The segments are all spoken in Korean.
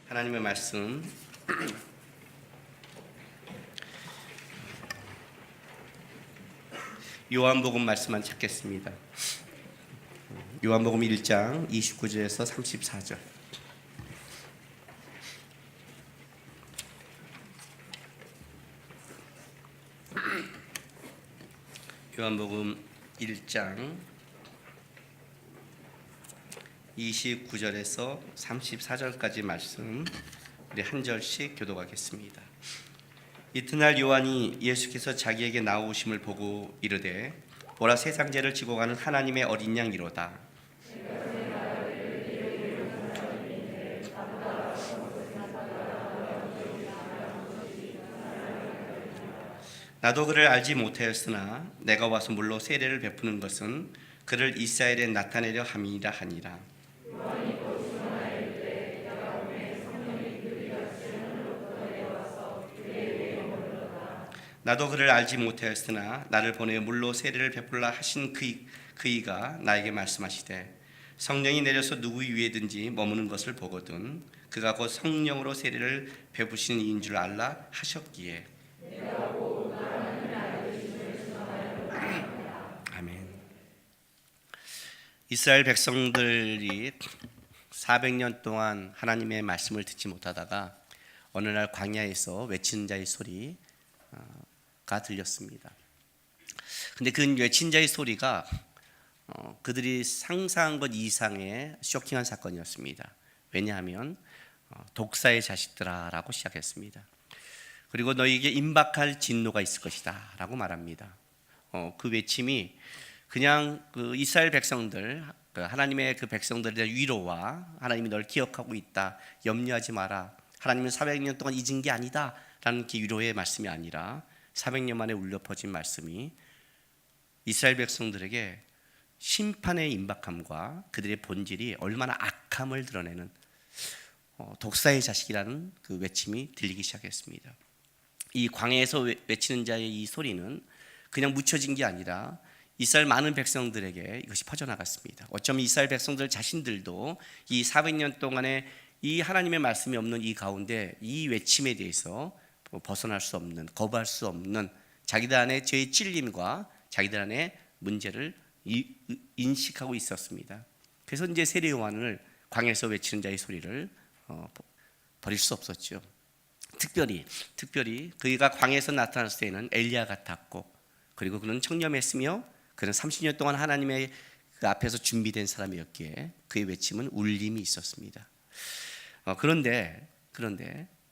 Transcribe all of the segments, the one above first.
하나님의 말씀 요한복음 말씀만 찾겠습니다. 요한복음 1장 29절에서 34절. 요한복음 1장 29절에서 34절까지 말씀 우리 한 절씩 교독하겠습니다. 이튿날 요한이 예수께서 자기에게 나오심을 보고 이르되 보라, 세상 죄를 지고 가는 하나님의 어린 양이로다. 나도 그를 알지 못하였으나 내가 와서 물로 세례를 베푸는 것은 그를 이스라엘에 나타내려 함이라 하니라. 나도 그를 알지 못하였으나 나를 보내 물로 세례를 베풀라 하신 그이가 나에게 말씀하시되 성령이 내려서 누구 위에든지 머무는 것을 보거든 그가 곧 성령으로 세례를 베푸신 이인 줄 알라 하셨기에. 아멘. 이스라엘 백성들이 400년 동안 하나님의 말씀을 듣지 못하다가 어느 날 광야에서 외치는 자의 소리가 들렸습니다. 근데 그 외친 자의 소리가 그들이 상상한 것 이상의 쇼킹한 사건이었습니다. 왜냐하면 독사의 자식들아라고 시작했습니다. 그리고 너희에게 임박할 진노가 있을 것이다 라고 말합니다. 그 외침이 그냥 그 이스라엘 백성들, 하나님의 그 백성들에 대한 위로와 하나님이 널 기억하고 있다, 염려하지 마라, 하나님은 400년 동안 잊은 게 아니다 라는 그 위로의 말씀이 아니라 400년 만에 울려 퍼진 말씀이 이스라엘 백성들에게 심판의 임박함과 그들의 본질이 얼마나 악함을 드러내는 독사의 자식이라는 그 외침이 들리기 시작했습니다. 이 광야에서 외치는 자의 이 소리는 그냥 묻혀진 게 아니라 이스라엘 많은 백성들에게 이것이 퍼져나갔습니다. 어쩌면 이스라엘 백성들 자신들도 이 400년 동안에 이 하나님의 말씀이 없는 이 가운데 이 외침에 대해서 벗어날 수 없는, 거부할 수 없는 자기들 안에 죄의 찔림과 자기들 안에 문제를 인식하고 있었습니다. 그래서 이제 세례 요한을 광야에서 외치는 자의 소리를 버릴 수 없었죠. 특별히 그가 광야에서 나타났을 때는 엘리야 같았고, 그리고 그는 청렴했으며 그는 30년 동안 하나님의 그 앞에서 준비된 사람이었기에 그의 외침은 울림이 있었습니다. 그런데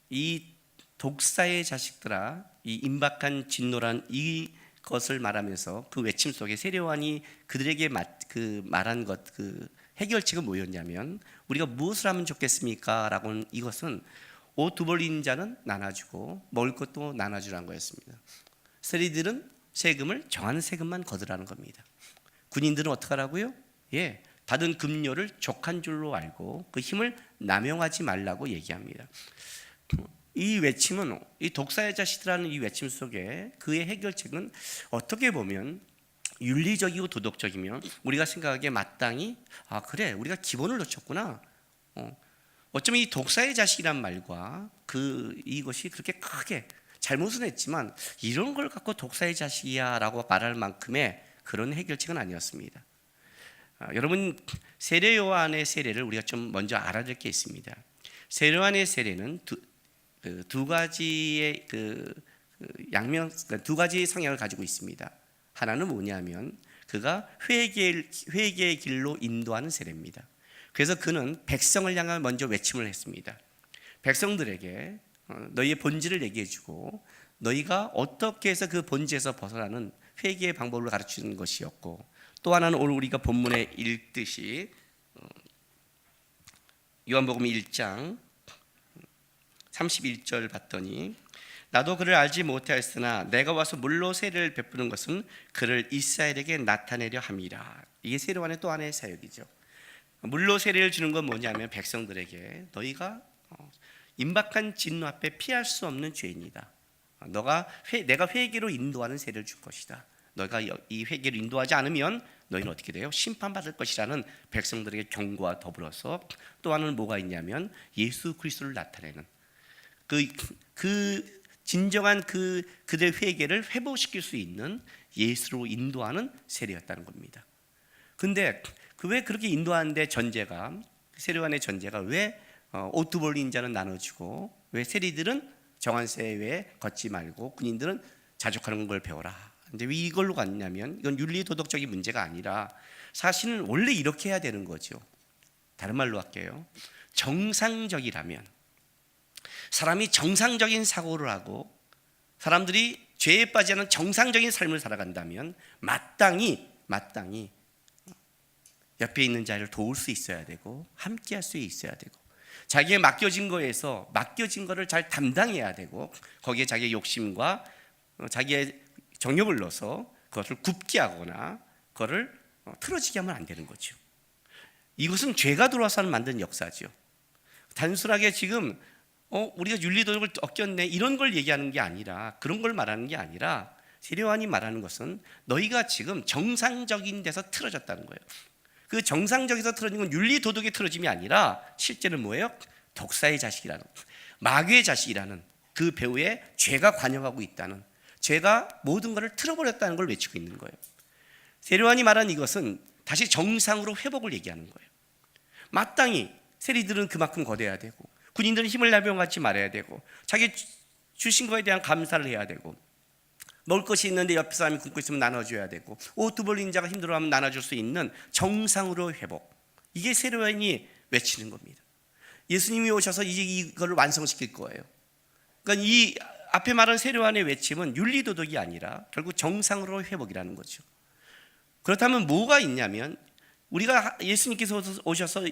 이 독사의 자식들아, 이 임박한 진노란 이것을 말하면서 그 외침 속에 세례 요한이 그들에게 말한 것, 그 해결책은 뭐였냐면 우리가 무엇을 하면 좋겠습니까? 라고는 이것은 옷 두 벌린 자는 나눠주고 먹을 것도 나눠주라는 거였습니다. 세리들은 세금을 정한 세금만 거두라는 겁니다. 군인들은 어떻게 하라고요? 받은 급료를 족한 줄로 알고 그 힘을 남용하지 말라고 얘기합니다. 이 외침은, 이 독사의 자식이라는 이 외침 속에 그의 해결책은 어떻게 보면 윤리적이고 도덕적이며 우리가 생각하기에 마땅히 그래, 우리가 기본을 놓쳤구나. 어쩌면 이 독사의 자식이란 말과 이것이 그렇게 크게 잘못은 했지만 이런 걸 갖고 독사의 자식이야 라고 말할 만큼의 그런 해결책은 아니었습니다. 여러분, 세례 요한의 세례를 우리가 좀 먼저 알아야 될 게 있습니다. 세례 요한의 세례는 두 가지의 두 가지의 성향을 가지고 있습니다. 하나는 뭐냐면 그가 회개의 길로 인도하는 세례입니다. 그래서 그는 백성을 향해 먼저 외침을 했습니다. 백성들에게 너희의 본질을 얘기해주고 너희가 어떻게 해서 그 본질에서 벗어나는 회개의 방법을 가르치는 것이었고, 또 하나는 오늘 우리가 본문에 읽듯이 요한복음 1장 31절 봤더니 나도 그를 알지 못하였으나 내가 와서 물로 세례를 베푸는 것은 그를 이스라엘에게 나타내려 함이라. 이게 세례 요한의 또 하나의 사역이죠. 물로 세례를 주는 건 뭐냐면 백성들에게 너희가 임박한 진노 앞에 피할 수 없는 죄인이다. 내가 회개로 인도하는 세례를 줄 것이다. 너희가 이 회개를 인도하지 않으면 너희는 어떻게 돼요? 심판받을 것이라는 백성들에게 경고와 더불어서 또 하나는 뭐가 있냐면 예수 그리스도를 나타내는 그 진정한 그들의 회개를 회복시킬 수 있는 예수로 인도하는 세례였다는 겁니다. 근데 왜 그렇게 인도하는데 전제가, 세례 안의 전제가 왜 옷도 벌린 자는 나눠주고 왜 세리들은 정한세 외에 걷지 말고 군인들은 자족하는 걸 배워라. 근데 왜 이걸로 갔냐면 이건 윤리 도덕적인 문제가 아니라 사실은 원래 이렇게 해야 되는 거죠. 다른 말로 할게요. 정상적이라면, 사람이 정상적인 사고를 하고 사람들이 죄에 빠지지 않은 정상적인 삶을 살아간다면 마땅히 옆에 있는 자를 도울 수 있어야 되고 함께 할 수 있어야 되고 자기의 맡겨진 거를 잘 담당해야 되고 거기에 자기의 욕심과 자기의 정욕을 넣어서 그것을 굽게 하거나 그것을 틀어지게 하면 안 되는 거죠. 이것은 죄가 들어와서 만든 역사죠. 단순하게 지금 우리가 윤리도덕을 어겼네 이런 걸 얘기하는 게 아니라, 그런 걸 말하는 게 아니라 세례 요한이 말하는 것은 너희가 지금 정상적인 데서 틀어졌다는 거예요. 그 정상적에서 틀어진 건 윤리도덕의 틀어짐이 아니라 실제는 뭐예요? 독사의 자식이라는, 마귀의 자식이라는 그 배후에 죄가 관여하고 있다는, 죄가 모든 것을 틀어버렸다는 걸 외치고 있는 거예요. 세례 요한이 말한 이것은 다시 정상으로 회복을 얘기하는 거예요. 마땅히 세리들은 그만큼 거둬야 되고 군인들은 힘을 남용하지 말아야 되고 자기 주신 거에 대한 감사를 해야 되고 먹을 것이 있는데 옆 사람이 굶고 있으면 나눠줘야 되고 옷 두 벌린 자가 힘들어하면 나눠줄 수 있는 정상으로 회복, 이게 세례 요한이 외치는 겁니다. 예수님이 오셔서 이제 이걸 완성시킬 거예요. 그러니까 이 앞에 말한 세례 요한의 외침은 윤리도덕이 아니라 결국 정상으로 회복이라는 거죠. 그렇다면 뭐가 있냐면 우리가 예수님께서 오셔서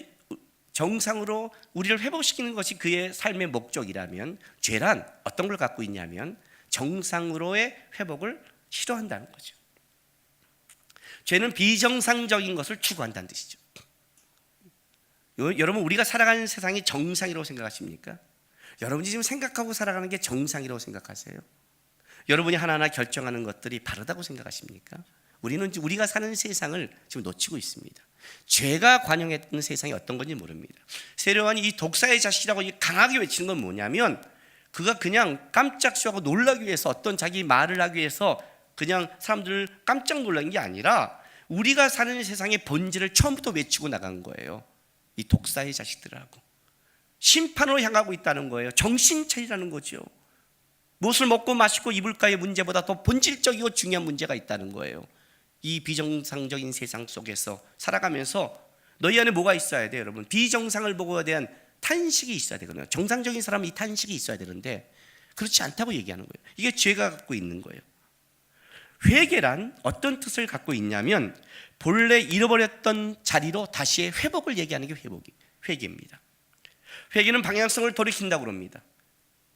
정상으로 우리를 회복시키는 것이 그의 삶의 목적이라면 죄란 어떤 걸 갖고 있냐면 정상으로의 회복을 싫어한다는 거죠. 죄는 비정상적인 것을 추구한다는 뜻이죠. 여러분, 우리가 살아가는 세상이 정상이라고 생각하십니까? 여러분이 지금 생각하고 살아가는 게 정상이라고 생각하세요? 여러분이 하나하나 결정하는 것들이 바르다고 생각하십니까? 우리가 사는 세상을 지금 놓치고 있습니다. 죄가 관영했던 세상이 어떤 건지 모릅니다. 세례 요한이 이 독사의 자식이라고 강하게 외치는 건 뭐냐면 그가 그냥 깜짝 쇼하고 놀라기 위해서 어떤 자기 말을 하기 위해서 그냥 사람들을 깜짝 놀란 게 아니라 우리가 사는 세상의 본질을 처음부터 외치고 나간 거예요. 이 독사의 자식들하고 심판으로 향하고 있다는 거예요. 정신 차리라는 거죠. 무엇을 먹고 마시고 입을까의 문제보다 더 본질적이고 중요한 문제가 있다는 거예요. 이 비정상적인 세상 속에서 살아가면서 너희 안에 뭐가 있어야 돼요, 여러분? 비정상을 보고에 대한 탄식이 있어야 되거든요. 정상적인 사람은 이 탄식이 있어야 되는데 그렇지 않다고 얘기하는 거예요. 이게 죄가 갖고 있는 거예요. 회개란 어떤 뜻을 갖고 있냐면 본래 잃어버렸던 자리로 다시의 회복을 얘기하는 게 회개입니다. 회개는 방향성을 돌이킨다고 합니다.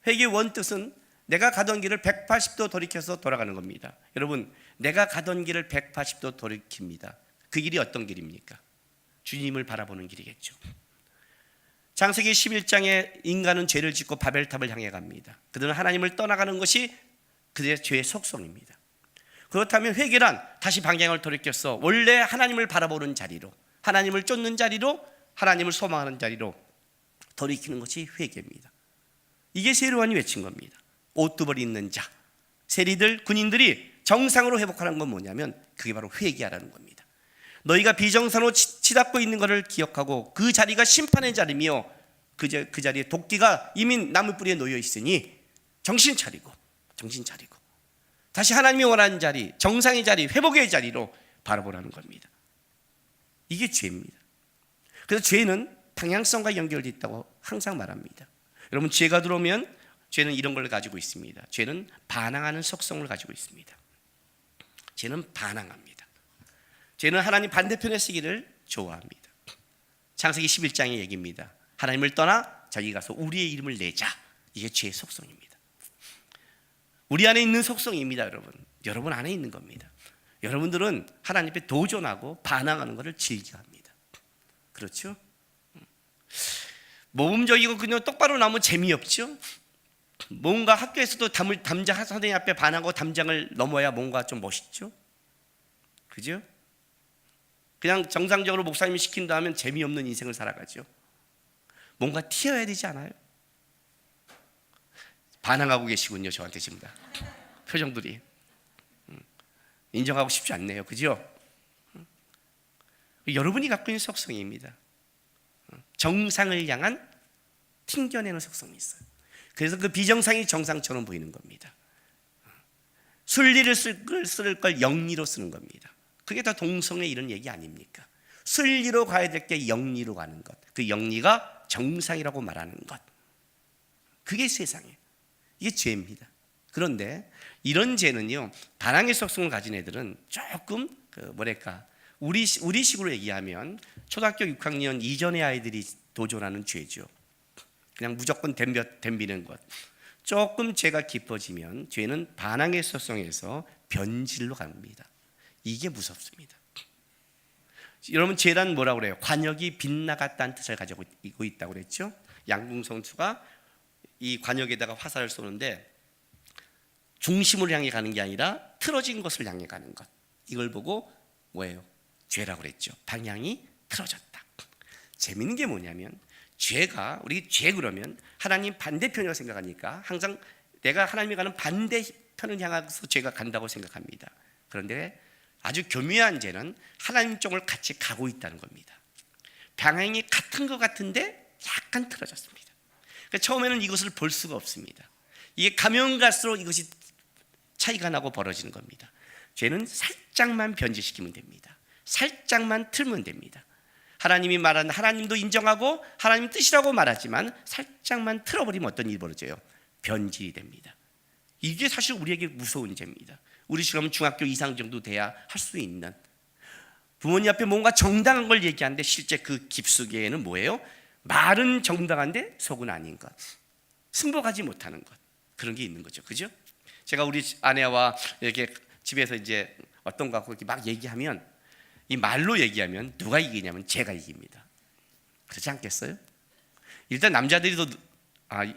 회개의 원뜻은 내가 가던 길을 180도 돌이켜서 돌아가는 겁니다. 여러분, 내가 가던 길을 180도 돌이킵니다. 그 길이 어떤 길입니까? 주님을 바라보는 길이겠죠. 창세기 11장에 인간은 죄를 짓고 바벨탑을 향해 갑니다. 그들은 하나님을 떠나가는 것이 그들의 죄의 속성입니다. 그렇다면 회개란 다시 방향을 돌이켜서 원래 하나님을 바라보는 자리로, 하나님을 쫓는 자리로, 하나님을 소망하는 자리로 돌이키는 것이 회개입니다. 이게 세례 요한이 외친 겁니다. 옷두벌 있는 자, 세리들, 군인들이 정상으로 회복하는 건 뭐냐면 그게 바로 회개하라는 겁니다. 너희가 비정상으로 치닫고 있는 것을 기억하고 그 자리가 심판의 자리며 그 자리에 도끼가 이미 나무 뿌리에 놓여 있으니 정신 차리고 다시 하나님이 원하는 자리, 정상의 자리, 회복의 자리로 바라보라는 겁니다. 이게 죄입니다. 그래서 죄는 방향성과 연결되어 있다고 항상 말합니다. 여러분, 죄가 들어오면 죄는 이런 걸 가지고 있습니다. 죄는 반항하는 속성을 가지고 있습니다. 죄는 반항합니다. 죄는 하나님 반대편에 쓰기를 좋아합니다. 창세기 11장의 얘기입니다. 하나님을 떠나 자기 가서 우리의 이름을 내자. 이게 죄의 속성입니다. 우리 안에 있는 속성입니다. 여러분 안에 있는 겁니다. 여러분들은 하나님 앞에 도전하고 반항하는 것을 즐겨합니다. 그렇죠? 모범적이고 그냥 똑바로 나오면 재미없죠? 뭔가 학교에서도 담장 선생님 앞에 반하고 담장을 넘어야 뭔가 좀 멋있죠? 그죠? 그냥 정상적으로 목사님이 시킨다 하면 재미없는 인생을 살아가죠. 뭔가 튀어야 되지 않아요? 반항하고 계시군요. 저한테 지금 다 표정들이. 인정하고 싶지 않네요. 그죠? 여러분이 갖고 있는 속성입니다. 정상을 향한 튕겨내는 속성이 있어요. 그래서 그 비정상이 정상처럼 보이는 겁니다. 순리를 쓸 걸 영리로 쓰는 겁니다. 그게 다 동성애 이런 얘기 아닙니까? 순리로 가야 될 게 영리로 가는 것, 그 영리가 정상이라고 말하는 것, 그게 세상이에요. 이게 죄입니다. 그런데 이런 죄는요, 반항의 속성을 가진 애들은 조금 우리식으로 얘기하면 초등학교 6학년 이전의 아이들이 도전하는 죄죠. 그냥 무조건 덤비는 것. 조금 죄가 깊어지면 죄는 반항의 속성에서 변질로 갑니다. 이게 무섭습니다. 여러분, 죄란 뭐라고 그래요? 관역이 빗나갔다는 뜻을 가지고 있다고 그랬죠. 양궁 선수가 이 관역에다가 화살을 쏘는데 중심을 향해 가는 게 아니라 틀어진 것을 향해 가는 것, 이걸 보고 뭐예요? 죄라고 그랬죠. 방향이 틀어졌다. 재밌는 게 뭐냐면, 죄가, 우리 죄 그러면 하나님 반대편이라고 생각하니까 항상 내가 하나님이 가는 반대편을 향해서 죄가 간다고 생각합니다. 그런데 아주 교묘한 죄는 하나님 쪽을 같이 가고 있다는 겁니다. 방향이 같은 것 같은데 약간 틀어졌습니다. 그러니까 처음에는 이것을 볼 수가 없습니다. 이게 가면 갈수록 이것이 차이가 나고 벌어지는 겁니다. 죄는 살짝만 변질시키면 됩니다. 살짝만 틀면 됩니다. 하나님이 말하는, 하나님도 인정하고 하나님 뜻이라고 말하지만 살짝만 틀어버리면 어떤 일이 벌어져요? 변질이 됩니다. 이게 사실 우리에게 무서운 죄입니다. 우리처럼 중학교 이상 정도 돼야 할 수 있는, 부모님 앞에 뭔가 정당한 걸 얘기하는데 실제 그 깊숙이에는 뭐예요? 말은 정당한데 속은 아닌 것, 승복하지 못하는 것, 그런 게 있는 거죠. 그죠? 제가 우리 아내와 이렇게 집에서 이제 어떤 거 갖고 이렇게 막 얘기하면, 이 말로 얘기하면 누가 이기냐면 제가 이깁니다. 그렇지 않겠어요? 일단 남자들이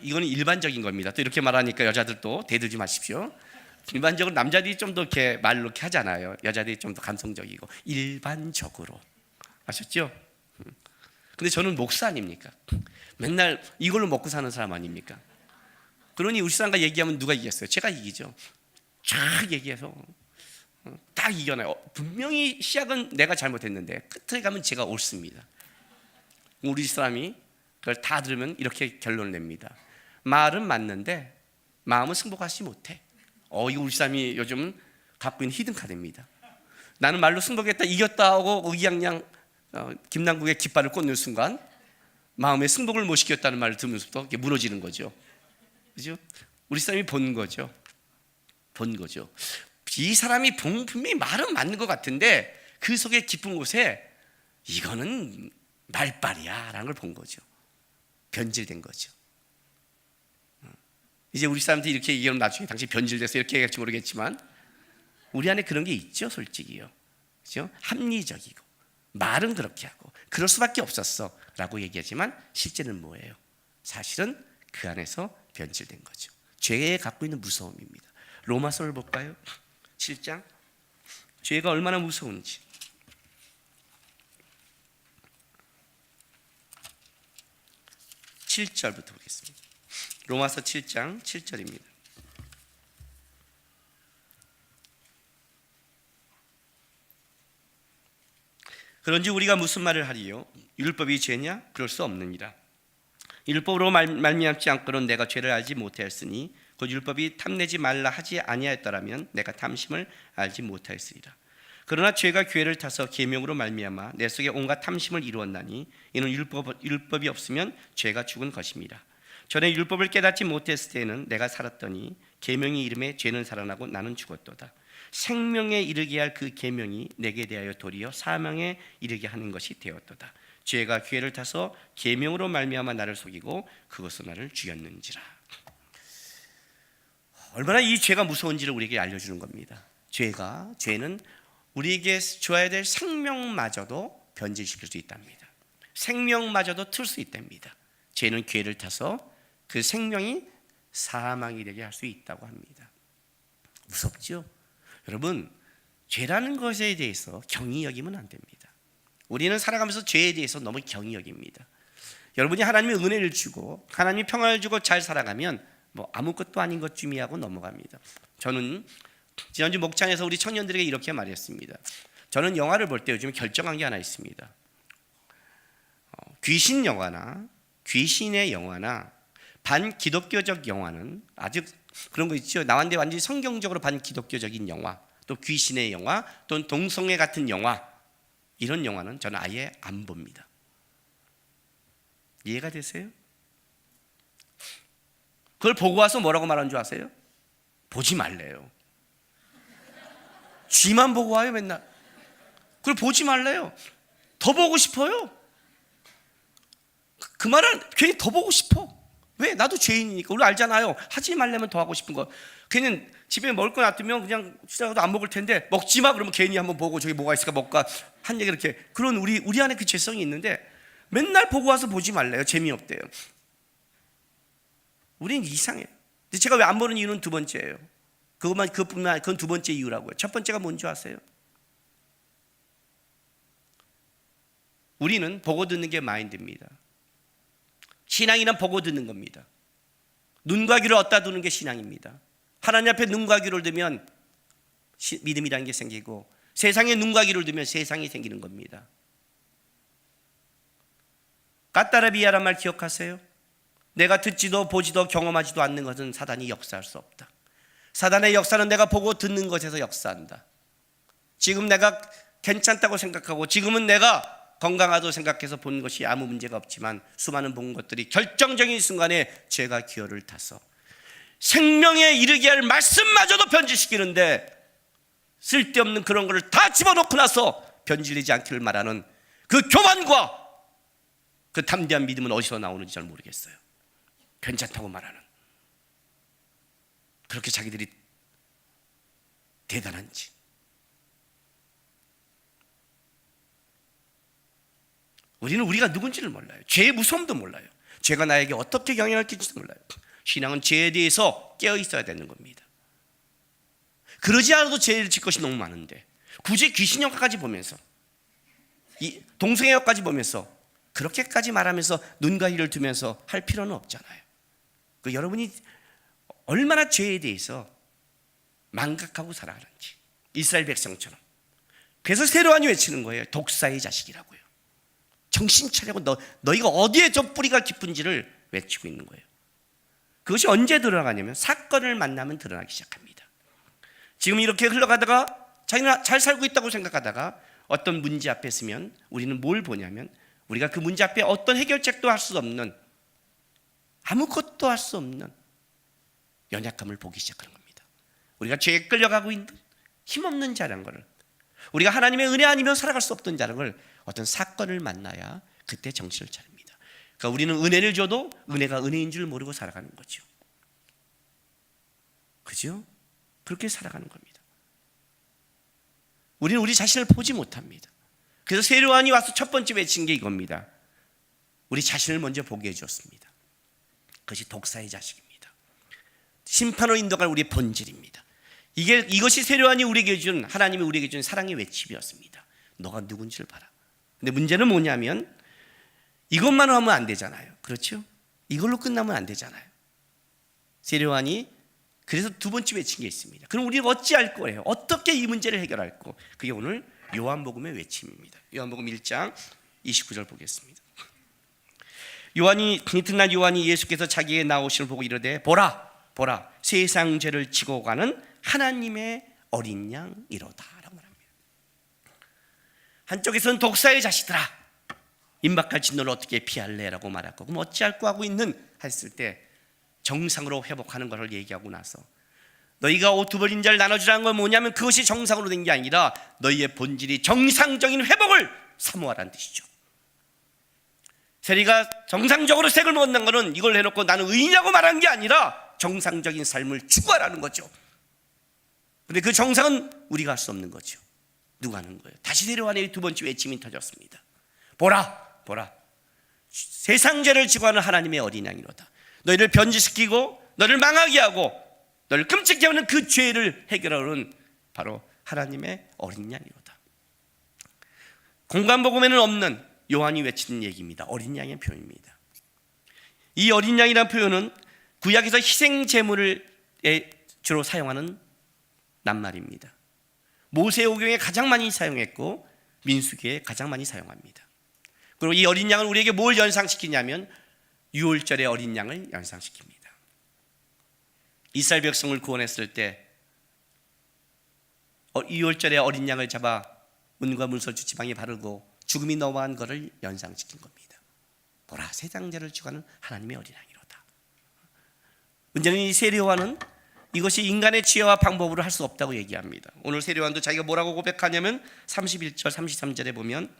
이거는 일반적인 겁니다. 또 이렇게 말하니까 여자들도 대들지 마십시오. 일반적으로 남자들이 좀 더 이렇게 말로 이렇게 하잖아요. 여자들이 좀 더 감성적이고. 일반적으로 아셨죠? 근데 저는 목사 아닙니까? 맨날 이걸로 먹고 사는 사람 아닙니까? 그러니 우리 사람과 얘기하면 누가 이겼어요? 제가 이기죠. 쫙 얘기해서 딱 이겨놔요. 분명히 시작은 내가 잘못했는데 끝에 가면 제가 옳습니다. 우리 사람이 그걸 다 들으면 이렇게 결론을 냅니다. 말은 맞는데 마음은 승복하지 못해. 이거 우리 사람이 요즘 갖고 있는 히든카드입니다. 나는 말로 승복했다, 이겼다 하고 의기양양 김남국의 깃발을 꽂는 순간 마음에 승복을 못 시켰다는 말을 들으면서부터 이렇게 무너지는 거죠. 그죠? 우리 사람이 본 거죠. 이 사람이 분명히 말은 맞는 것 같은데 그 속에 깊은 곳에 이거는 말빨이야 라는 걸 본 거죠. 변질된 거죠. 이제 우리 사람들이 이렇게 얘기하면 나중에 당신 변질돼서 이렇게 얘기할지 모르겠지만 우리 안에 그런 게 있죠, 솔직히요. 그죠? 합리적이고 말은 그렇게 하고 그럴 수밖에 없었어 라고 얘기하지만 실제는 뭐예요? 사실은 그 안에서 변질된 거죠. 죄에 갖고 있는 무서움입니다. 로마서를 볼까요? 7장. 죄가 얼마나 무서운지. 7절부터 보겠습니다. 로마서 7장 7절입니다. 그런지 우리가 무슨 말을 하리요? 율법이 죄냐? 그럴 수 없느니라. 율법으로 말미암지 않고는 내가 죄를 알지 못하였으니 곧 율법이 탐내지 말라 하지 아니하였더라면 내가 탐심을 알지 못하였으리라. 그러나 죄가 기회를 타서 계명으로 말미암아 내 속에 온갖 탐심을 이루었나니 이는 율법이 없으면 죄가 죽은 것입니다. 전에 율법을 깨닫지 못했을 때에는 내가 살았더니 계명이 이름에 죄는 살아나고 나는 죽었도다. 생명에 이르게 할 그 계명이 내게 대하여 도리어 사망에 이르게 하는 것이 되었도다. 죄가 기회를 타서 계명으로 말미암아 나를 속이고 그것으로 나를 죽였는지라. 얼마나 이 죄가 무서운지를 우리에게 알려주는 겁니다. 죄는 우리에게 줘야 될 생명마저도 변질시킬 수 있답니다. 생명마저도 틀 수 있답니다. 죄는 기회를 타서 그 생명이 사망이 되게 할 수 있다고 합니다. 무섭죠? 여러분, 죄라는 것에 대해서 경히 여기면 안 됩니다. 우리는 살아가면서 죄에 대해서 너무 경히 여깁니다. 여러분이 하나님의 은혜를 주고 하나님이 평안을 주고 잘 살아가면 뭐 아무것도 아닌 것 쯤이하고 넘어갑니다. 저는 지난주 목장에서 우리 청년들에게 이렇게 말했습니다. 저는 영화를 볼 때 요즘 결정한 게 하나 있습니다. 귀신 영화나 귀신의 영화나 반기독교적 영화는 아직 그런 거 있죠. 나왔는데 완전히 성경적으로 반기독교적인 영화, 또 귀신의 영화, 또는 동성애 같은 영화, 이런 영화는 저는 아예 안 봅니다. 이해가 되세요? 그걸 보고 와서 뭐라고 말하는 줄 아세요? 보지 말래요. 쥐만 보고 와요 맨날. 그걸 보지 말래요. 더 보고 싶어요. 그 말은 괜히 더 보고 싶어. 왜? 나도 죄인이니까. 우리 알잖아요. 하지 말려면 더 하고 싶은 거. 괜히 집에 먹을 거 놔두면 그냥 시작해도 안 먹을 텐데 먹지 마 그러면 괜히 한번 보고 저기 뭐가 있을까 먹까 한 얘기 이렇게. 그런 우리 안에 그 죄성이 있는데 맨날 보고 와서 보지 말래요. 재미없대요. 우린 이상해요. 근데 제가 왜 안 보는 이유는 두 번째예요. 그건 두 번째 이유라고요. 첫 번째가 뭔지 아세요? 우리는 보고 듣는 게 마인드입니다. 신앙이란 보고 듣는 겁니다. 눈과 귀를 얻다 두는 게 신앙입니다. 하나님 앞에 눈과 귀를 두면 믿음이라는 게 생기고 세상에 눈과 귀를 두면 세상이 생기는 겁니다. 까따라비아란 말 기억하세요? 내가 듣지도 보지도 경험하지도 않는 것은 사단이 역사할 수 없다. 사단의 역사는 내가 보고 듣는 것에서 역사한다. 지금 내가 괜찮다고 생각하고 지금은 내가 건강하다고 생각해서 본 것이 아무 문제가 없지만 수많은 본 것들이 결정적인 순간에 죄가 기어를 타서 생명에 이르게 할 말씀마저도 변질시키는데 쓸데없는 그런 것을 다 집어넣고 나서 변질되지 않기를 말하는 그 교만과 그 담대한 믿음은 어디서 나오는지 잘 모르겠어요. 괜찮다고 말하는, 그렇게 자기들이 대단한지. 우리는 우리가 누군지를 몰라요. 죄의 무서움도 몰라요. 죄가 나에게 어떻게 영향을 끼칠지도 몰라요. 신앙은 죄에 대해서 깨어 있어야 되는 겁니다. 그러지 않아도 죄를 질 것이 너무 많은데 굳이 귀신 영화까지 보면서 동성애 영화까지 보면서 그렇게까지 말하면서 눈과 귀를 두면서 할 필요는 없잖아요. 여러분이 얼마나 죄에 대해서 망각하고 살아가는지, 이스라엘 백성처럼. 그래서 세로안이 외치는 거예요. 독사의 자식이라고요. 정신 차리고 너희가 어디에 저 뿌리가 깊은지를 외치고 있는 거예요. 그것이 언제 드러나냐면 사건을 만나면 드러나기 시작합니다. 지금 이렇게 흘러가다가 자기는 잘 살고 있다고 생각하다가 어떤 문제 앞에 서면 우리는 뭘 보냐면 우리가 그 문제 앞에 어떤 해결책도 할 수 없는, 아무것도 할 수 없는 연약함을 보기 시작하는 겁니다. 우리가 죄에 끌려가고 있는 힘없는 자라는 것을, 우리가 하나님의 은혜 아니면 살아갈 수 없던 자라는 걸 어떤 사건을 만나야 그때 정신을 차립니다. 그러니까 우리는 은혜를 줘도 은혜가 은혜인 줄 모르고 살아가는 거죠. 그죠? 그렇게 살아가는 겁니다. 우리는 우리 자신을 보지 못합니다. 그래서 세로안이 와서 첫 번째 외친 게 이겁니다. 우리 자신을 먼저 보게 해줬습니다. 그것이 독사의 자식입니다. 심판으로 인도갈 우리의 본질입니다. 이것이 세로안이 우리에게 준, 하나님이 우리에게 준 사랑의 외침이었습니다. 너가 누군지를 봐라. 근데 문제는 뭐냐면 이것만 하면 안 되잖아요. 그렇죠? 이걸로 끝나면 안 되잖아요. 세로안이 그래서 두 번째 외친 게 있습니다. 그럼 우리가 어찌할 거예요? 어떻게 이 문제를 해결할 거? 그게 오늘 요한복음의 외침입니다. 요한복음 1장 29절 보겠습니다. 이튿날 요한이 예수께서 자기의 나오심을 보고 이르되 보라 세상 죄를 지고 가는 하나님의 어린 양이로다 라고 말합니다. 한쪽에서는 독사의 자식들아 임박할 진노를 어떻게 피할래? 라고 말하고 그럼 어찌할 거 하고 있는 했을 때 정상으로 회복하는 것을 얘기하고 나서 너희가 옷 두 벌인 자를 나눠주라는 건 뭐냐면 그것이 정상으로 된 게 아니라 너희의 본질이 정상적인 회복을 사모하라는 뜻이죠. 세리가 정상적으로 색을 먹는다는 것은 이걸 해놓고 나는 의인이라고 말하는 게 아니라 정상적인 삶을 추구하라는 거죠. 근데 그 정상은 우리가 할 수 없는 거죠. 누가 하는 거예요? 다시 세로안의 두 번째 외침이 터졌습니다. 보라 세상 죄를 지고 하는 하나님의 어린 양이로다. 너희를 변질시키고 너를 망하게 하고 너를 끔찍게 하는 그 죄를 해결하는 바로 하나님의 어린 양이로다. 공관복음에는 없는 요한이 외치는 얘기입니다. 어린 양의 표현입니다. 이 어린 양이라는 표현은 구약에서 희생 제물을 주로 사용하는 낱말입니다. 모세오경에 가장 많이 사용했고 민수기에 가장 많이 사용합니다. 그리고 이 어린 양은 우리에게 뭘 연상시키냐면 유월절의 어린 양을 연상시킵니다. 이스라엘 백성을 구원했을 때 유월절의 어린 양을 잡아 은과 문설주 지방에 바르고 죽음이 넘어간 것을 연상시킨 겁니다. 보라, 세상자를 주관하는 하나님의 어린 양이로다. 문제는 이 세례요한은 이것이 인간의 지혜와 방법으로 할 수 없다고 얘기합니다. 오늘 세례요한도 자기가 뭐라고 고백하냐면 31절 33절에 보면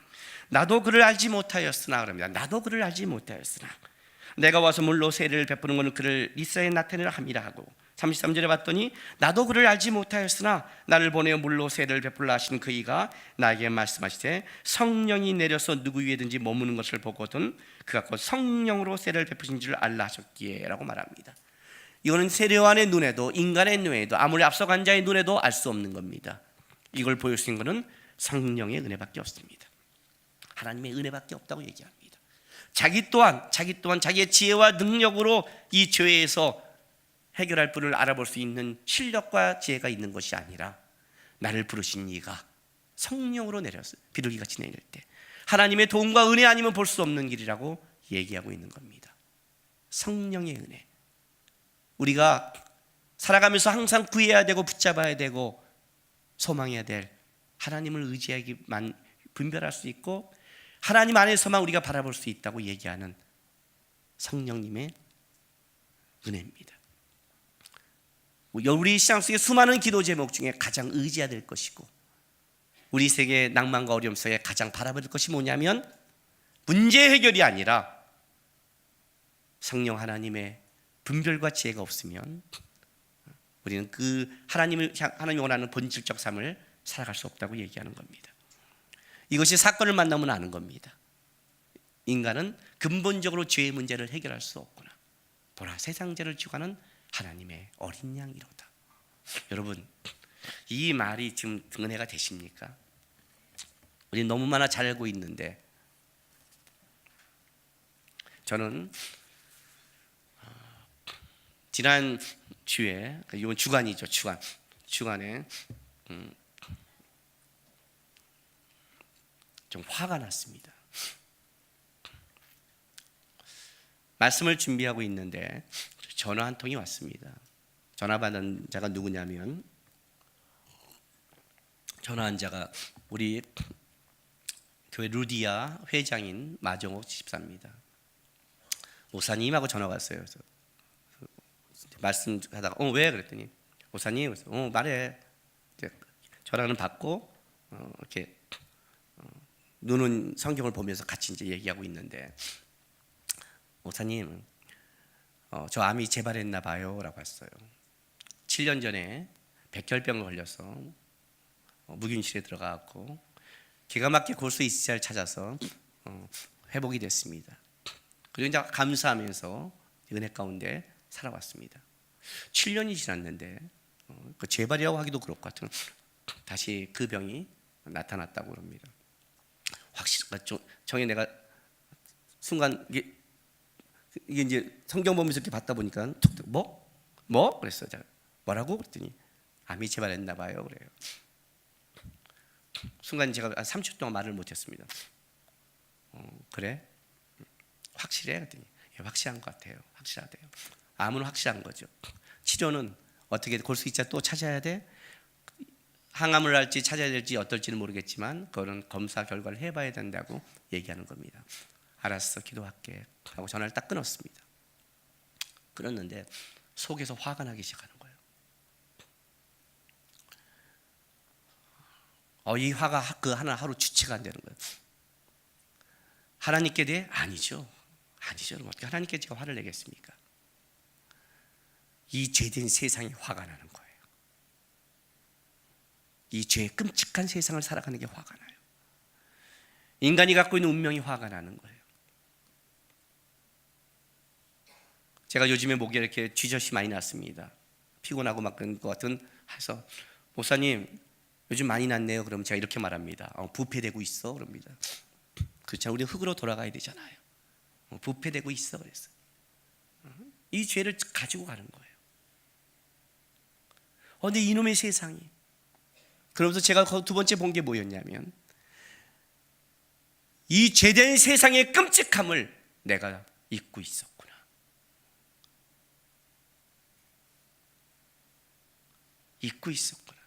나도 그를 알지 못하였으나 그럽니다. 나도 그를 알지 못하였으나 내가 와서 물로 세례를 베푸는 것은 그를 이스라엘에 나타내려 함이라 하고 33절에 봤더니 나도 그를 알지 못하였으나 나를 보내어 물로 세례를 베풀라 하신 그이가 나에게 말씀하시되 성령이 내려서 누구 위에든지 머무는 것을 보거든 그가 곧 성령으로 세례를 베푸신 줄 알라 하셨기에 라고 말합니다. 이거는 세례요한의 눈에도 인간의 눈에도 아무리 앞서간 자의 눈에도 알 수 없는 겁니다. 이걸 보여주신 것은 성령의 은혜밖에 없습니다. 하나님의 은혜밖에 없다고 얘기합니다. 자기 또한 자기의 지혜와 능력으로 이 죄에서 해결할 분을 알아볼 수 있는 실력과 지혜가 있는 것이 아니라 나를 부르신 이가 성령으로 내려서 비둘기같이 내릴 때 하나님의 도움과 은혜 아니면 볼 수 없는 길이라고 얘기하고 있는 겁니다. 성령의 은혜. 우리가 살아가면서 항상 구해야 되고 붙잡아야 되고 소망해야 될 하나님을 의지하기만 분별할 수 있고 하나님 안에서만 우리가 바라볼 수 있다고 얘기하는 성령님의 은혜입니다. 우리 시장 속의 수많은 기도 제목 중에 가장 의지해야 될 것이고 우리 세계의 낭만과 어려움 속에 가장 바라볼 것이 뭐냐면 문제 해결이 아니라 성령 하나님의 분별과 지혜가 없으면 우리는 그 하나님이 원하는 본질적 삶을 살아갈 수 없다고 얘기하는 겁니다. 이것이 사건을 만나면 아는 겁니다. 인간은 근본적으로 죄의 문제를 해결할 수 없구나. 보라, 세상죄를 주관하는 하나님의 어린 양이로다. 여러분, 이 말이 지금 은혜가 되십니까? 우리 너무나 잘 알고 있는데 저는 지난 주에 이번 주간이죠. 주간에 좀 화가 났습니다. 말씀을 준비하고 있는데 전화 한 통이 왔습니다. 전화 받은 자가 누구냐면 전화한 자가 우리 교회 루디아 회장인 마정옥 집사입니다. 목사님하고 전화가 왔어요. 그래서 말씀하다가 왜 그랬더니 목사님 말해. 전화는 받고 이렇게 눈은 성경을 보면서 같이 이제 얘기하고 있는데 목사님 저 암이 재발했나 봐요라고 했어요. 7년 전에 백혈병을 걸려서 무균실에 들어가고 기가 막히게 골수 이스자를 찾아서 회복이 됐습니다. 그리고 이제 감사하면서 은혜 가운데 살아왔습니다. 7년이 지났는데 그 재발이라고 하기도 그렇고 같은 다시 그 병이 나타났다고 합니다. 정에 내가 순간 이게 이제 성경 보면서 이렇게 받다 보니까 뭐 그랬어요. 제가 뭐라고 그랬더니 암이 재발했나 봐요. 그래요. 순간 제가 30초 동안 말을 못했습니다. 그래? 확실해? 그랬더니 예, 확실한 것 같아요. 확실하대요. 암은 확실한 거죠. 치료는 어떻게 골수 있자 또 찾아야 돼? 항암을 할지 찾아야 될지 어떨지는 모르겠지만 그거는 검사 결과를 해봐야 된다고 얘기하는 겁니다. 알았어, 기도할게 하고 전화를 딱 끊었습니다. 끊었는데 속에서 화가 나기 시작하는 거예요. 이 화가 그 하루 주체가 안 되는 거예요. 하나님께 대해 아니죠. 어떻게 하나님께 제가 화를 내겠습니까? 이 죄된 세상에 화가 나는 거예요. 이 죄의 끔찍한 세상을 살아가는 게 화가 나요. 인간이 갖고 있는 운명이 화가 나는 거예요. 제가 요즘에 목에 이렇게 쥐젖이 많이 났습니다. 피곤하고 막 그런 것 같은 해서 목사님 요즘 많이 났네요. 그럼 제가 이렇게 말합니다. 부패되고 있어. 그럽니다. 그렇죠. 우리 흙으로 돌아가야 되잖아요. 부패되고 있어. 그래서 이 죄를 가지고 가는 거예요. 근데 이놈의 세상이, 그러면서 제가 두 번째 본 게 뭐였냐면, 이 죄된 세상의 끔찍함을 내가 잊고 있었구나. 잊고 있었구나.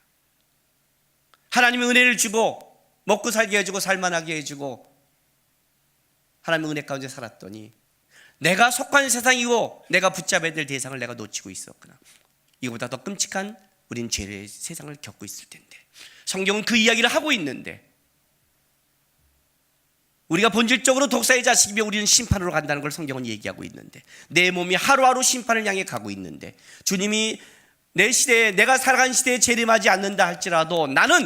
하나님의 은혜를 주고 먹고 살게 해주고 살만하게 해주고 하나님의 은혜 가운데 살았더니 내가 속한 세상이고 내가 붙잡아야 될 대상을 내가 놓치고 있었구나. 이거보다 더 끔찍한 우린 죄의 세상을 겪고 있을 텐데, 성경은 그 이야기를 하고 있는데, 우리가 본질적으로 독사의 자식이며 우리는 심판으로 간다는 걸 성경은 얘기하고 있는데, 내 몸이 하루하루 심판을 향해 가고 있는데, 주님이 내 시대에, 내가 살아간 시대에 재림하지 않는다 할지라도 나는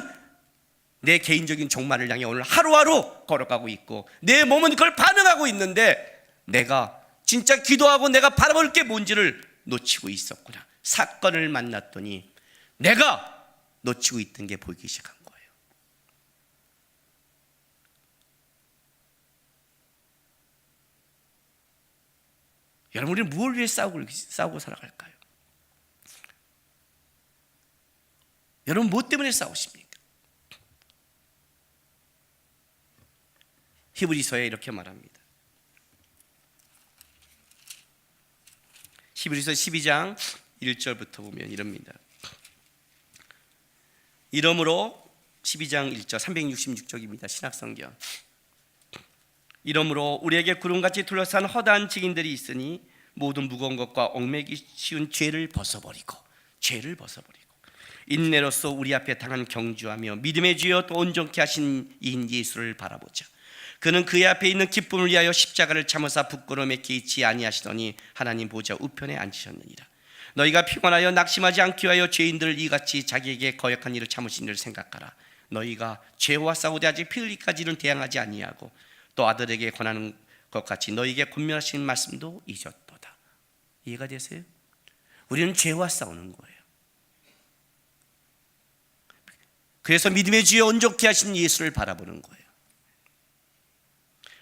내 개인적인 종말을 향해 오늘 하루하루 걸어가고 있고 내 몸은 그걸 반응하고 있는데, 내가 진짜 기도하고 내가 바라볼 게 뭔지를 놓치고 있었구나. 사건을 만났더니 내가 놓치고 있던 게 보이기 시작한 거예요. 여러분, 우리는 무엇을 위해 싸우고 살아갈까요? 여러분, 무엇 때문에 싸우십니까? 히브리서에 이렇게 말합니다. 히브리서 12장 1절부터 보면 이럽니다. 이러므로, 12장 1절 366쪽입니다. 신약성경. 이러므로 우리에게 구름같이 둘러싼 허다한 증인들이 있으니 모든 무거운 것과 얽매기 쉬운 죄를 벗어버리고 인내로써 우리 앞에 당한 경주하며 믿음의 주여 또 온전케 하신 이인 예수를 바라보자. 그는 그의 앞에 있는 기쁨을 위하여 십자가를 참으사 부끄러움에 끼치 아니하시더니 하나님 보좌 우편에 앉으셨느니라. 너희가 피곤하여 낙심하지 않기 위하여 죄인들을 이같이 자기에게 거역한 일을 참으신 일을 생각하라. 너희가 죄와 싸우되 아직 피 흘리기까지는 대항하지 아니하고 또 아들에게 권하는 것 같이 너희에게 권면하시는 말씀도 잊었도다. 이해가 되세요? 우리는 죄와 싸우는 거예요. 그래서 믿음의 주여 온전케 하신 예수를 바라보는 거예요.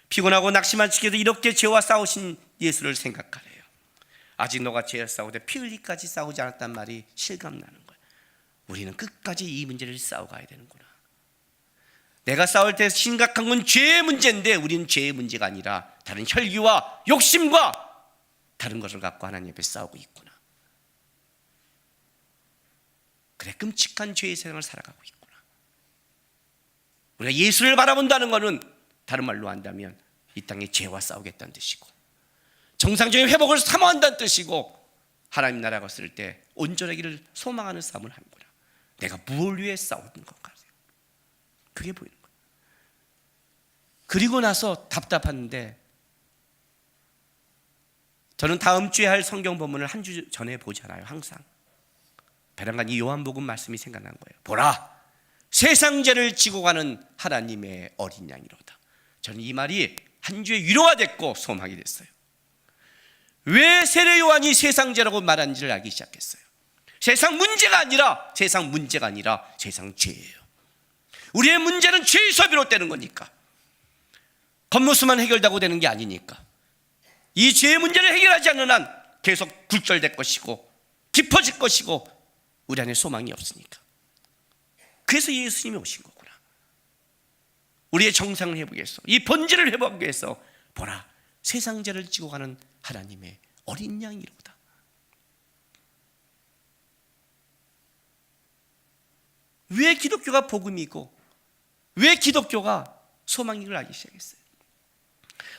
피곤하고 낙심한 측에도 이렇게 죄와 싸우신 예수를 생각하래요. 아직 너가 죄와 싸우되 피 흘리기까지 싸우지 않았단 말이 실감나는 거예요. 우리는 끝까지 이 문제를 싸워가야 되는구나. 내가 싸울 때 심각한 건 죄의 문제인데 우리는 죄의 문제가 아니라 다른 혈기와 욕심과 다른 것을 갖고 하나님 앞에 싸우고 있구나. 그래, 끔찍한 죄의 세상을 살아가고 있구나. 우리가 예수를 바라본다는 것은 다른 말로 한다면 이 땅에 죄와 싸우겠다는 뜻이고, 정상적인 회복을 사모한다는 뜻이고, 하나님 나라가 왔을 때 온전하기를 소망하는 싸움을 하는구나. 내가 무엇을 위해 싸우는 건가? 그게 보이는 거예요. 그리고 나서 답답한데, 저는 다음 주에 할 성경 본문을 한 주 전에 보잖아요. 항상 배란간 이 요한복음 말씀이 생각난 거예요. 보라, 세상 죄를 지고 가는 하나님의 어린 양이로다. 저는 이 말이 한 주의 위로가 됐고 소망이 됐어요. 왜 세례 요한이 세상 죄라고 말하는지를 알기 시작했어요. 세상 문제가 아니라 세상 죄예요. 우리의 문제는 죄에서 비롯되는 거니까, 겉모습만 해결되고 되는 게 아니니까, 이 죄의 문제를 해결하지 않는 한 계속 굴절될 것이고 깊어질 것이고 우리 안에 소망이 없으니까. 그래서 예수님이 오신 거구나. 우리의 정상을 회복하기 위해서, 이 본질을 회복하기 위해서, 보라, 세상 죄를 지고 가는 하나님의 어린 양이로다. 왜 기독교가 복음이고 왜 기독교가 소망인 걸 알기 시작했어요.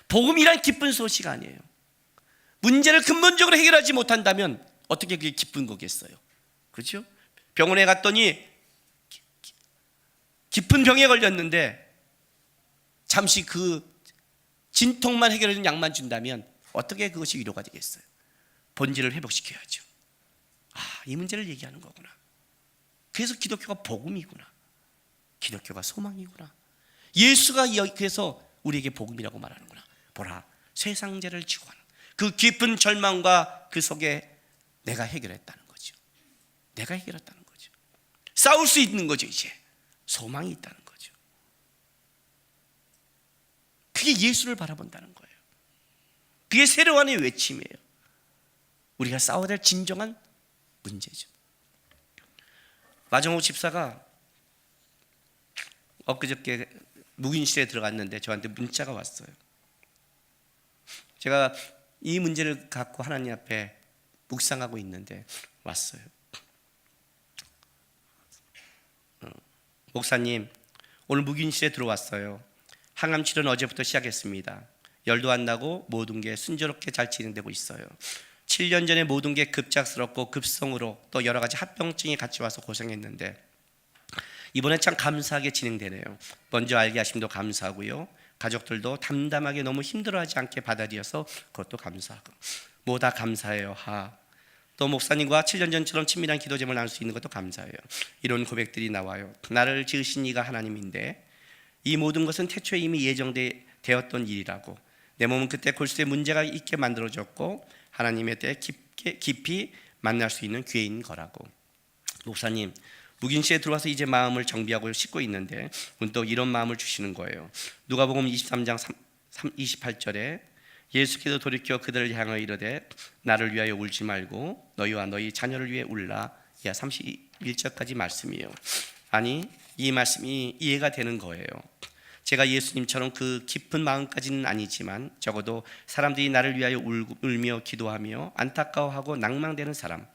복음이란 기쁜 소식 아니에요. 문제를 근본적으로 해결하지 못한다면 어떻게 그게 기쁜 거겠어요? 그렇죠? 병원에 갔더니 깊은 병에 걸렸는데 잠시 그 진통만 해결해주는 약만 준다면 어떻게 그것이 위로가 되겠어요? 본질을 회복시켜야죠. 이 문제를 얘기하는 거구나. 그래서 기독교가 복음이구나. 기독교가 소망이구나. 예수가 그래서 우리에게 복음이라고 말하는구나. 보라, 세상 죄를 지고 가는 그 깊은 절망과 그 속에 내가 해결했다는 거죠. 내가 해결했다는 거죠. 싸울 수 있는 거죠. 이제 소망이 있다는 거죠. 그게 예수를 바라본다는 거예요. 그게 세례요한의 외침이에요. 우리가 싸워야 될 진정한 문제죠. 마정호 집사가 엊그저께 묵인실에 들어갔는데 저한테 문자가 왔어요. 제가 이 문제를 갖고 하나님 앞에 묵상하고 있는데 왔어요. 목사님, 오늘 묵인실에 들어왔어요. 항암 치료는 어제부터 시작했습니다. 열도 안 나고 모든 게 순조롭게 잘 진행되고 있어요. 7년 전에 모든 게 급작스럽고 급성으로 또 여러 가지 합병증이 같이 와서 고생했는데 이번에 참 감사하게 진행되네요. 먼저 알게 하심도 감사하고요. 가족들도 담담하게 너무 힘들어하지 않게 받아들여서 그것도 감사하고 뭐 다 감사해요. 또 목사님과 7년 전처럼 친밀한 기도 제목을 나눌 수 있는 것도 감사해요. 이런 고백들이 나와요. 나를 지으신 이가 하나님인데 이 모든 것은 태초에 이미 예정되었던 일이라고. 내 몸은 그때 골수에 문제가 있게 만들어졌고 하나님에 대해 깊이 만날 수 있는 기회인 거라고. 목사님, 묵인실에 들어와서 이제 마음을 정비하고 씻고 있는데 문득 이런 마음을 주시는 거예요. 누가복음 23장 28절에 예수께서 돌이켜 그들을 향하여 이르되 나를 위하여 울지 말고 너희와 너희 자녀를 위해 울라. 이하 31절까지 말씀이에요. 아니, 이 말씀이 이해가 되는 거예요. 제가 예수님처럼 그 깊은 마음까지는 아니지만 적어도 사람들이 나를 위하여 울며 기도하며 안타까워하고 낭망되는 사람,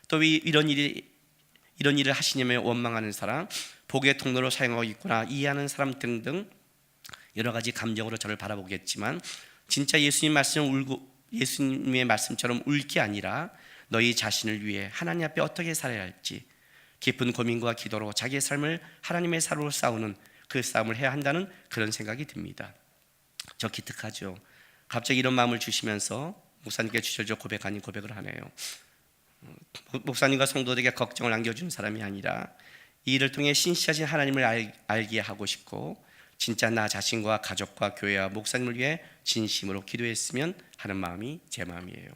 또 이런 일을 하시냐며 원망하는 사람, 복의 통로로 사용하고 있구나 이해하는 사람 등등 여러 가지 감정으로 저를 바라보겠지만 진짜 예수님의 말씀처럼 울 게 아니라 너희 자신을 위해 하나님 앞에 어떻게 살아야 할지 깊은 고민과 기도로 자기의 삶을 하나님의 사로로 싸우는 그 싸움을 해야 한다는 그런 생각이 듭니다. 저 기특하죠. 갑자기 이런 마음을 주시면서 목사님께 주저저 고백 아닌 고백을 하네요. 목사님과 성도들에게 걱정을 안겨주는 사람이 아니라 이 일을 통해 신실하신 하나님을 알게 하고 싶고 진짜 나 자신과 가족과 교회와 목사님을 위해 진심으로 기도했으면 하는 마음이 제 마음이에요.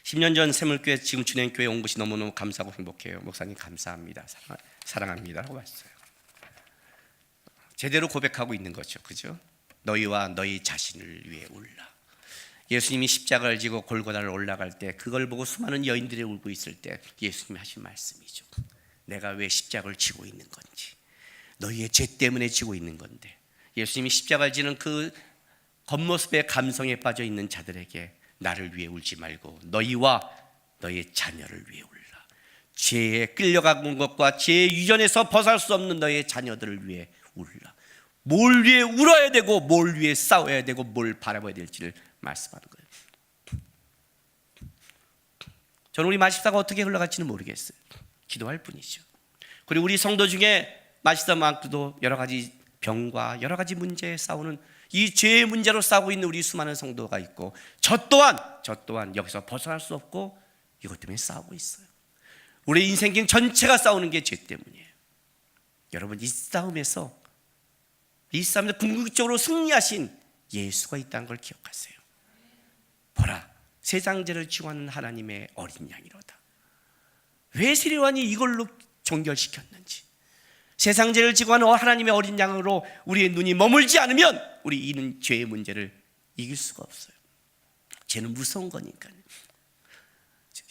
10년 전 샘물교회 지금 진행교회 온 것이 너무너무 감사하고 행복해요. 목사님 감사합니다. 사랑합니다 라고 했어요. 제대로 고백하고 있는 거죠. 그죠? 너희와 너희 자신을 위해 울라. 예수님이 십자가를 지고 골고다를 올라갈 때 그걸 보고 수많은 여인들이 울고 있을 때 예수님이 하신 말씀이죠. 내가 왜 십자가를 지고 있는 건지, 너희의 죄 때문에 지고 있는 건데 예수님이 십자가를 지는 그 겉모습의 감성에 빠져 있는 자들에게 나를 위해 울지 말고 너희와 너희의 자녀를 위해 울라. 죄에 끌려간 것과 죄의 유전에서 벗어날 수 없는 너희의 자녀들을 위해 울라. 뭘 위해 울어야 되고 뭘 위해 싸워야 되고 뭘 바라봐야 될지를 말씀하는 거예요. 저는 우리 마십사가 어떻게 흘러갈지는 모르겠어요. 기도할 뿐이죠. 그리고 우리 성도 중에 마십사만큼도 여러 가지 병과 여러 가지 문제에 싸우는 이 죄의 문제로 싸우고 있는 우리 수많은 성도가 있고 저 또한 여기서 벗어날 수 없고 이것 때문에 싸우고 있어요. 우리 인생길 전체가 싸우는 게 죄 때문이에요. 여러분, 이 싸움에서 궁극적으로 승리하신 예수가 있다는 걸 기억하세요. 보라, 세상 죄를 지고 하는 하나님의 어린 양이로다. 왜 세례요한이 이걸로 종결시켰는지, 세상 죄를 지고 하는 하나님의 어린 양으로 우리의 눈이 머물지 않으면 우리 이는 죄의 문제를 이길 수가 없어요. 죄는 무서운 거니까요.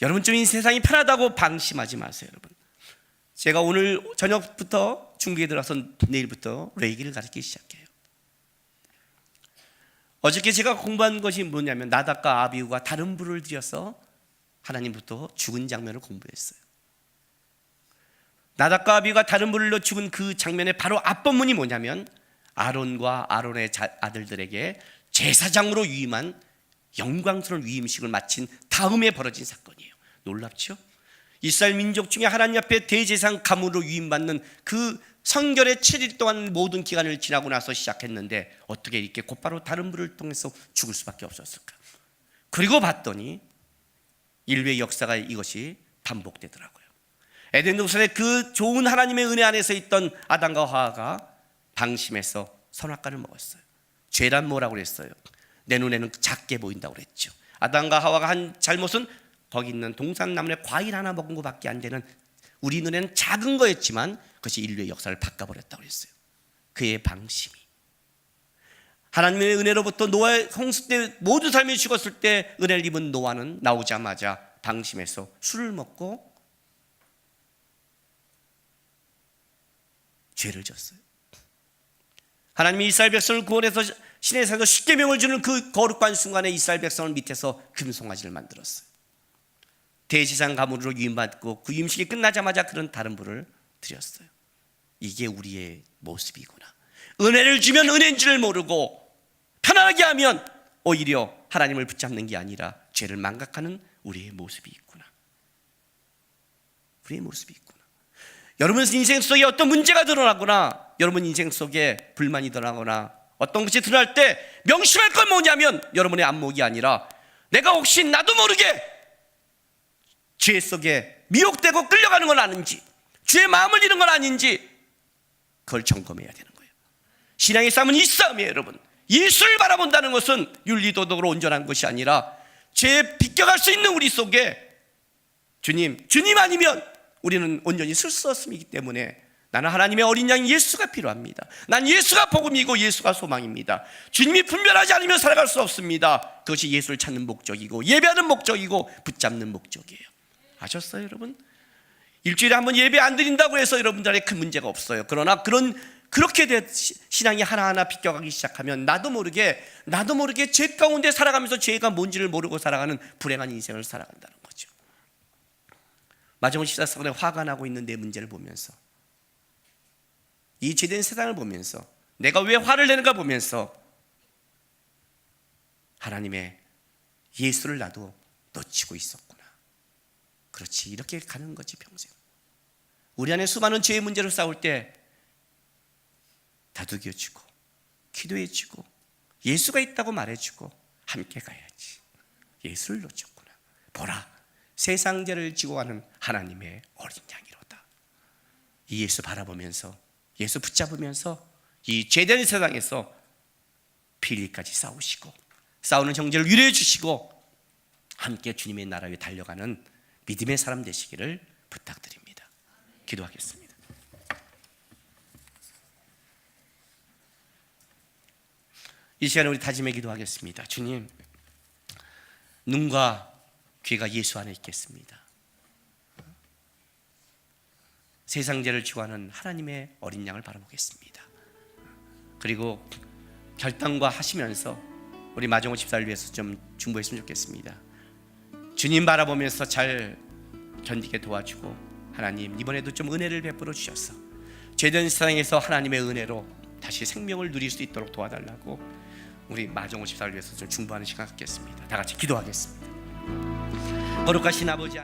여러분, 좀 이 세상이 편하다고 방심하지 마세요. 여러분, 제가 오늘 저녁부터 중국에 들어서 내일부터 레이기를 가르치기 시작해요. 어저께 제가 공부한 것이 뭐냐면 나답과 아비후가 다른 불을 들여서 하나님부터 죽은 장면을 공부했어요. 나답과 아비후가 다른 불로 죽은 그 장면의 바로 앞본문이 뭐냐면 아론과 아론의 아들들에게 제사장으로 위임한 영광스러운 위임식을 마친 다음에 벌어진 사건이에요. 놀랍죠? 이스라엘 민족 중에 하나님 앞에 대제사장 가문으로 위임받는 그 성결의 7일 동안 모든 기간을 지나고 나서 시작했는데 어떻게 이렇게 곧바로 다른 불을 통해서 죽을 수밖에 없었을까? 그리고 봤더니 인류의 역사가 이것이 반복되더라고요. 에덴 동산의 그 좋은 하나님의 은혜 안에서 있던 아담과 하와가 방심해서 선악과를 먹었어요. 죄란 뭐라고 그랬어요? 내 눈에는 작게 보인다고 그랬죠. 아담과 하와가 한 잘못은 거기 있는 동산나물의 과일 하나 먹은 것밖에 안 되는 우리 눈에는 작은 거였지만 그것이 인류의 역사를 바꿔버렸다고 했어요. 그의 방심이. 하나님의 은혜로부터 노아의 홍수 때 모두 삶이 죽었을 때 은혜를 입은 노아는 나오자마자 방심해서 술을 먹고 죄를 졌어요. 하나님이 이스라엘 백성을 구원해서 신의 산에서 십계명을 주는 그 거룩한 순간에 이스라엘 백성을 밑에서 금송아지를 만들었어요. 대제사장 가문으로 유임받고 그 유임식이 끝나자마자 그런 다른 불을 드렸어요. 이게 우리의 모습이구나. 은혜를 주면 은혜인 줄 모르고 편안하게 하면 오히려 하나님을 붙잡는 게 아니라 죄를 망각하는 우리의 모습이 있구나. 우리의 모습이 있구나. 여러분 인생 속에 어떤 문제가 드러나거나 여러분 인생 속에 불만이 드러나거나 어떤 것이 드러날 때 명심할 건 뭐냐면 여러분의 안목이 아니라 내가 혹시 나도 모르게 죄 속에 미혹되고 끌려가는 건 아닌지, 죄의 마음을 잃은 건 아닌지 그걸 점검해야 되는 거예요. 신앙의 싸움은 이 싸움이에요. 여러분, 예수를 바라본다는 것은 윤리도덕으로 온전한 것이 아니라 죄에 비껴갈 수 있는 우리 속에 주님 아니면 우리는 온전히 쓸 수 없음이기 때문에 나는 하나님의 어린 양 예수가 필요합니다. 난 예수가 복음이고 예수가 소망입니다. 주님이 분별하지 않으면 살아갈 수 없습니다. 그것이 예수를 찾는 목적이고 예배하는 목적이고 붙잡는 목적이에요. 아셨어요, 여러분? 일주일에 한 번 예배 안 드린다고 해서 여러분들에게 큰 문제가 없어요. 그러나 그렇게 신앙이 하나하나 비껴가기 시작하면 나도 모르게 죄 가운데 살아가면서 죄가 뭔지를 모르고 살아가는 불행한 인생을 살아간다는 거죠. 마지막 14사건에 화가 나고 있는 내 문제를 보면서, 이 죄된 세상을 보면서, 내가 왜 화를 내는가 보면서 하나님의 예수를 나도 놓치고 있었구나. 그렇지, 이렇게 가는 거지 평생. 우리 안에 수많은 죄의 문제를 싸울 때 다독여주고 기도해주고 예수가 있다고 말해주고 함께 가야지. 예수를 놓쳤구나. 보라, 세상 죄를 지고 가는 하나님의 어린 양이로다. 이 예수 바라보면서, 예수 붙잡으면서 이 죄된 세상에서 피일까지 싸우시고 싸우는 형제를 위로해 주시고 함께 주님의 나라 위에 달려가는 믿음의 사람 되시기를 부탁드립니다. 기도하겠습니다. 이 시간에 우리 다짐의 기도하겠습니다. 주님, 눈과 귀가 예수 안에 있겠습니다. 세상 죄를 지고하는 하나님의 어린 양을 바라보겠습니다. 그리고 결단과 하시면서 우리 마정호 집사를 위해서 좀 중보했으면 좋겠습니다. 주님 바라보면서 잘 견디게 도와주고, 하나님 이번에도 좀 은혜를 베풀어 주셔서 죄된 세상에서 하나님의 은혜로 다시 생명을 누릴 수 있도록 도와달라고 우리 마정호 집사를 위해서 좀 중보하는 시간 갖겠습니다. 다 같이 기도하겠습니다. 거룩하신 아버지,